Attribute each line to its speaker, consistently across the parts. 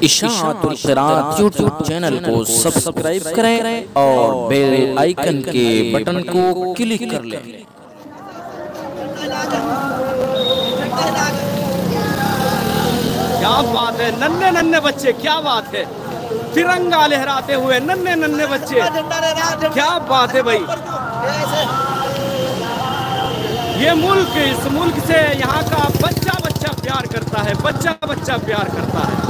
Speaker 1: इशाअतुल क़िराअत YouTube channel को subscribe करें और बेल आइकन के बटन को क्लिक कर लें।
Speaker 2: क्या बात है, नन्हे नन्हे बच्चे, क्या बात है, तिरंगा लहराते हुए नन्हे नन्हे बच्चे, क्या बात है भाई। ये मुल्क, इस मुल्क से यहाँ का बच्चा बच्चा प्यार करता है, बच्चा बच्चा प्यार करता है।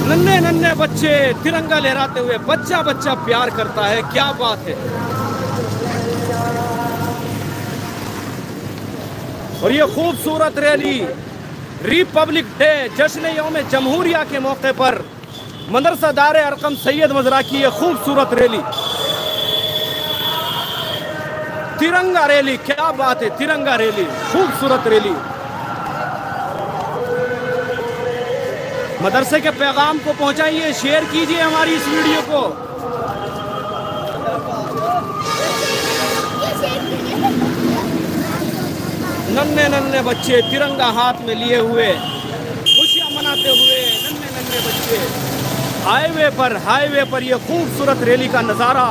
Speaker 2: नन्हे नन्हे बच्चे तिरंगा लहराते हुए बच्चा बच्चा प्यार करता है, क्या बात है। और ये खूबसूरत रैली रिपब्लिक डे जश्न यौम जमहूरिया के मौके पर मदरसा दारे अरकम सैयद मजरा की ये खूबसूरत रैली, तिरंगा रैली, क्या बात है, तिरंगा रैली, खूबसूरत रैली। मदरसे के पैगाम को पहुंचाइए, शेयर कीजिए हमारी इस वीडियो को। नन्हे नन्हे बच्चे तिरंगा हाथ में लिए हुए खुशियां मनाते हुए नन्हे नन्हे बच्चे हाईवे पर ये खूबसूरत रैली का नजारा।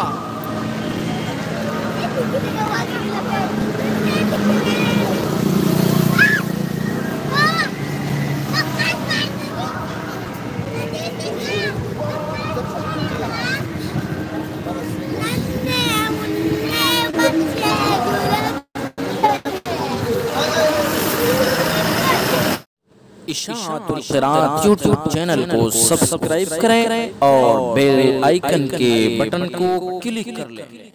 Speaker 1: इशाअतुल क़िराअत यूट्यूब चैनल को सब्सक्राइब करें और बेल आइकन के बटन को क्लिक कर लें।